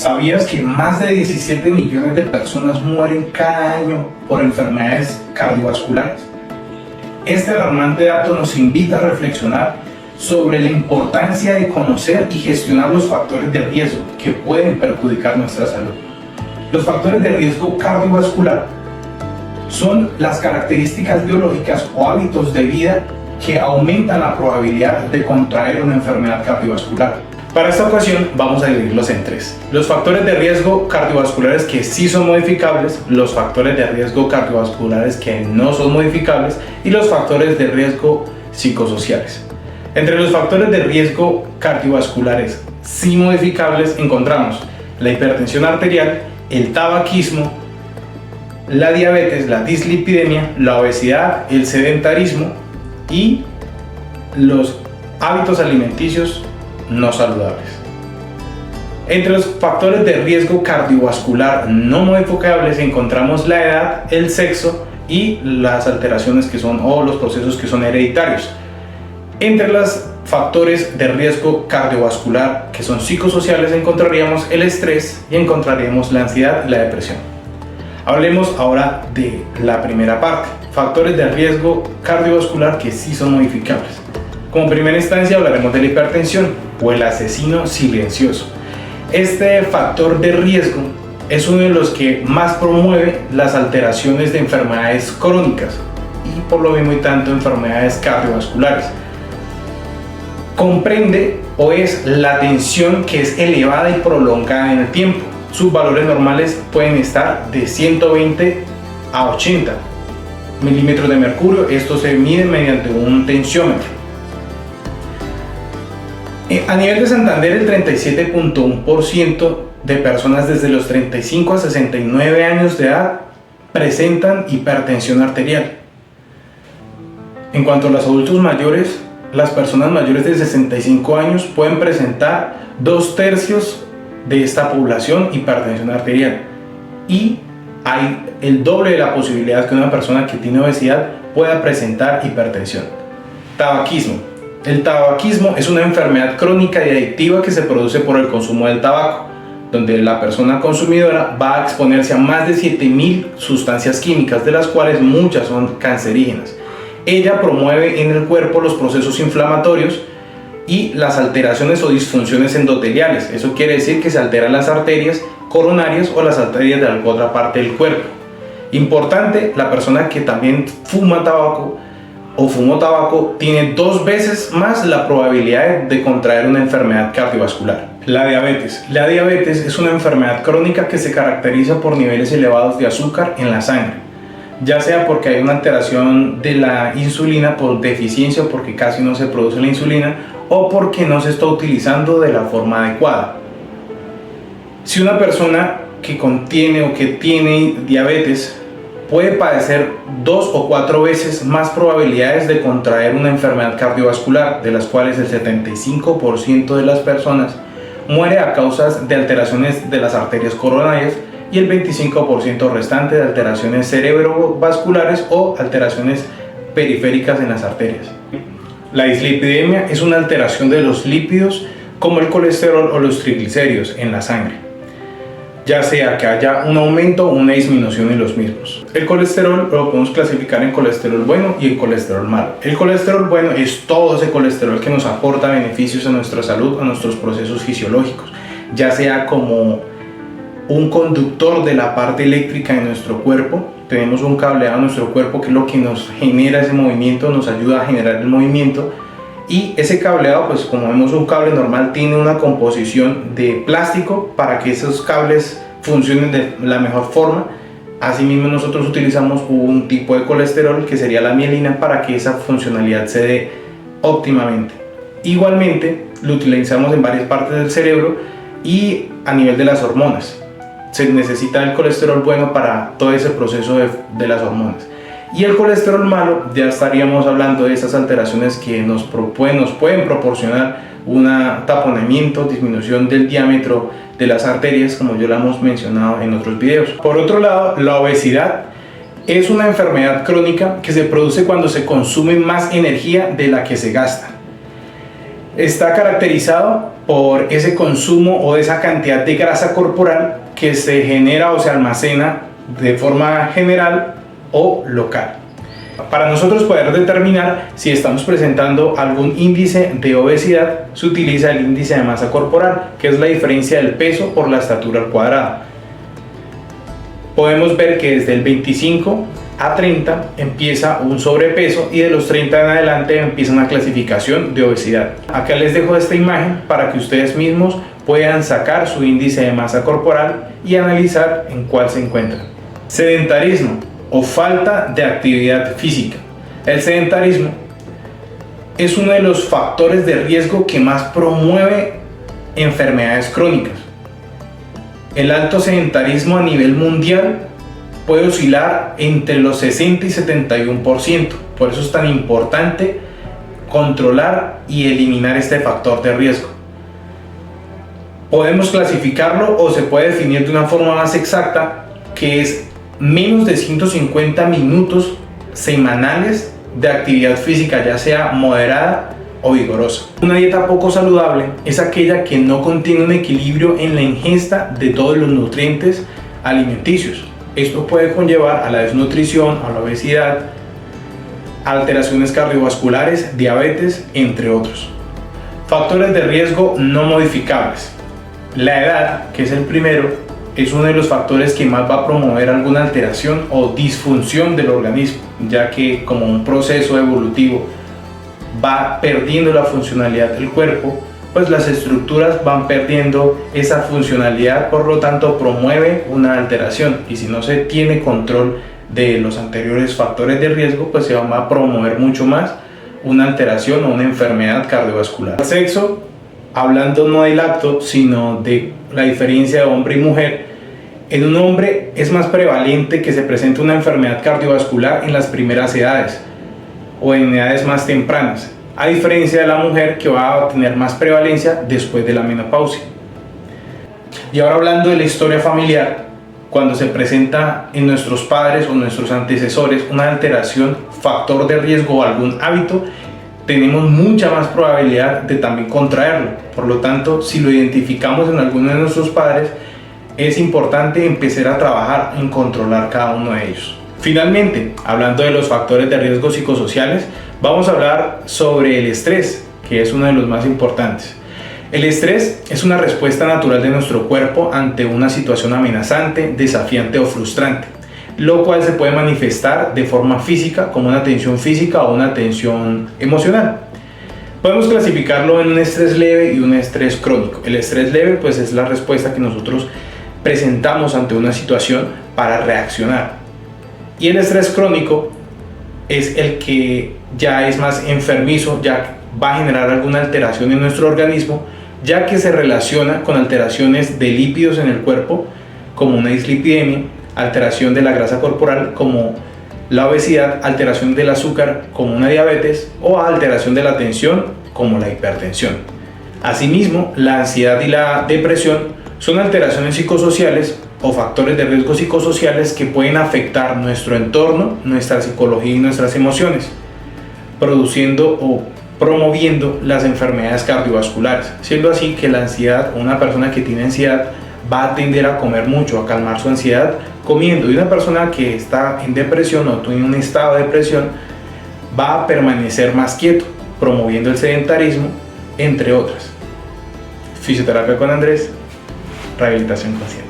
¿Sabías que más de 17 millones de personas mueren cada año por enfermedades cardiovasculares? Este alarmante dato nos invita a reflexionar sobre la importancia de conocer y gestionar los factores de riesgo que pueden perjudicar nuestra salud. Los factores de riesgo cardiovascular son las características biológicas o hábitos de vida que aumentan la probabilidad de contraer una enfermedad cardiovascular. Para esta ocasión vamos a dividirlos en tres: los factores de riesgo cardiovasculares que sí son modificables, los factores de riesgo cardiovasculares que no son modificables y los factores de riesgo psicosociales. Entre los factores de riesgo cardiovasculares sí modificables encontramos la hipertensión arterial, el tabaquismo, la diabetes, la dislipidemia, la obesidad, el sedentarismo y los hábitos alimenticios no saludables. Entre los factores de riesgo cardiovascular no modificables encontramos la edad, el sexo y las alteraciones que son o los procesos que son hereditarios. Entre los factores de riesgo cardiovascular que son psicosociales encontraríamos el estrés y encontraríamos la ansiedad y la depresión. Hablemos ahora de la primera parte: factores de riesgo cardiovascular que sí son modificables. Como primera instancia hablaremos de la hipertensión o el asesino silencioso. Este factor de riesgo es uno de los que más promueve las alteraciones de enfermedades crónicas y por lo mismo y tanto enfermedades cardiovasculares. Comprende o es la tensión que es elevada y prolongada en el tiempo. Sus valores normales pueden estar de 120 a 80 milímetros de mercurio. Esto se mide mediante un tensiómetro. A nivel de Santander, el 37.1% de personas desde los 35 a 69 años de edad presentan hipertensión arterial. En cuanto a los adultos mayores, las personas mayores de 65 años pueden presentar 2/3 de esta población hipertensión arterial, y hay el doble de la posibilidad que una persona que tiene obesidad pueda presentar hipertensión. Tabaquismo. El tabaquismo es una enfermedad crónica y adictiva que se produce por el consumo del tabaco, donde la persona consumidora va a exponerse a más de 7.000 sustancias químicas, de las cuales muchas son cancerígenas. Ella promueve en el cuerpo los procesos inflamatorios y las alteraciones o disfunciones endoteliales. Eso quiere decir que se alteran las arterias coronarias o las arterias de alguna otra parte del cuerpo. Importante, la persona que también fuma tabaco o fumó tabaco tiene 2 veces más la probabilidad de contraer una enfermedad cardiovascular. La diabetes. La diabetes es una enfermedad crónica que se caracteriza por niveles elevados de azúcar en la sangre, ya sea porque hay una alteración de la insulina por deficiencia o porque casi no se produce la insulina, o porque no se está utilizando de la forma adecuada. Si una persona que contiene o que tiene diabetes puede padecer 2 o 4 veces más probabilidades de contraer una enfermedad cardiovascular, de las cuales el 75% de las personas muere a causa de alteraciones de las arterias coronarias y el 25% restante de alteraciones cerebrovasculares o alteraciones periféricas en las arterias. La dislipidemia es una alteración de los lípidos como el colesterol o los triglicéridos en la sangre, ya sea que haya un aumento o una disminución en los mismos. El colesterol lo podemos clasificar en colesterol bueno y en colesterol malo. El colesterol bueno es todo ese colesterol que nos aporta beneficios a nuestra salud, a nuestros procesos fisiológicos, ya sea como un conductor de la parte eléctrica de nuestro cuerpo. Tenemos un cableado en nuestro cuerpo que es lo que nos genera ese movimiento, nos ayuda a generar el movimiento, y ese cableado, pues como vemos, un cable normal tiene una composición de plástico para que esos cables funcionen de la mejor forma. Asimismo, nosotros utilizamos un tipo de colesterol que sería la mielina para que esa funcionalidad se dé óptimamente. Igualmente lo utilizamos en varias partes del cerebro y a nivel de las hormonas. Se necesita el colesterol bueno para todo ese proceso de las hormonas. Y el colesterol malo, ya estaríamos hablando de esas alteraciones que nos pueden proporcionar un taponamiento, disminución del diámetro de las arterias, como ya lo hemos mencionado en otros videos. Por otro lado, la obesidad es una enfermedad crónica que se produce cuando se consume más energía de la que se gasta. Está caracterizado por ese consumo o esa cantidad de grasa corporal que se genera o se almacena de forma general o local. Para nosotros poder determinar si estamos presentando algún índice de obesidad, se utiliza el índice de masa corporal, que es la diferencia del peso por la estatura al cuadrado. Podemos ver que desde el 25 a 30 empieza un sobrepeso y de los 30 en adelante empieza una clasificación de obesidad. Acá les dejo esta imagen para que ustedes mismos puedan sacar su índice de masa corporal y analizar en cuál se encuentran. Sedentarismo o falta de actividad física. El sedentarismo es uno de los factores de riesgo que más promueve enfermedades crónicas. El alto sedentarismo a nivel mundial puede oscilar entre los 60 y 71%. Por eso es tan importante controlar y eliminar este factor de riesgo. Podemos clasificarlo o se puede definir de una forma más exacta, que es menos de 150 minutos semanales de actividad física, ya sea moderada o vigorosa. Una dieta poco saludable es aquella que no contiene un equilibrio en la ingesta de todos los nutrientes alimenticios. Esto puede conllevar a la desnutrición, a la obesidad, alteraciones cardiovasculares, diabetes, entre otros. Factores de riesgo no modificables. La edad, que es el primero, es uno de los factores que más va a promover alguna alteración o disfunción del organismo, ya que como un proceso evolutivo va perdiendo la funcionalidad del cuerpo, pues las estructuras van perdiendo esa funcionalidad, por lo tanto promueve una alteración, y si no se tiene control de los anteriores factores de riesgo, pues se va a promover mucho más una alteración o una enfermedad cardiovascular. El sexo, hablando no del acto, sino de la diferencia de hombre y mujer, en un hombre es más prevalente que se presente una enfermedad cardiovascular en las primeras edades o en edades más tempranas, a diferencia de la mujer, que va a tener más prevalencia después de la menopausia. Y ahora hablando de la historia familiar, cuando se presenta en nuestros padres o nuestros antecesores una alteración, factor de riesgo o algún hábito, tenemos mucha más probabilidad de también contraerlo. Por lo tanto, si lo identificamos en alguno de nuestros padres, es importante empezar a trabajar en controlar cada uno de ellos. Finalmente, hablando de los factores de riesgo psicosociales, vamos a hablar sobre el estrés, que es uno de los más importantes. El estrés es una respuesta natural de nuestro cuerpo ante una situación amenazante, desafiante o frustrante, lo cual se puede manifestar de forma física, como una tensión física o una tensión emocional. Podemos clasificarlo en un estrés leve y un estrés crónico. El estrés leve, pues, es la respuesta que nosotros presentamos ante una situación para reaccionar. Y el estrés crónico es el que ya es más enfermizo, ya va a generar alguna alteración en nuestro organismo, ya que se relaciona con alteraciones de lípidos en el cuerpo, como una dislipidemia, alteración de la grasa corporal, como la obesidad, alteración del azúcar, como una diabetes, o alteración de la tensión, como la hipertensión. Asimismo, la ansiedad y la depresión son alteraciones psicosociales o factores de riesgo psicosociales que pueden afectar nuestro entorno, nuestra psicología y nuestras emociones, produciendo o promoviendo las enfermedades cardiovasculares, siendo así que la ansiedad, una persona que tiene ansiedad va a tender a comer mucho, a calmar su ansiedad comiendo, y una persona que está en depresión o tiene un estado de depresión va a permanecer más quieto, promoviendo el sedentarismo, entre otras. Fisioterapia con Andrés, rehabilitación consciente.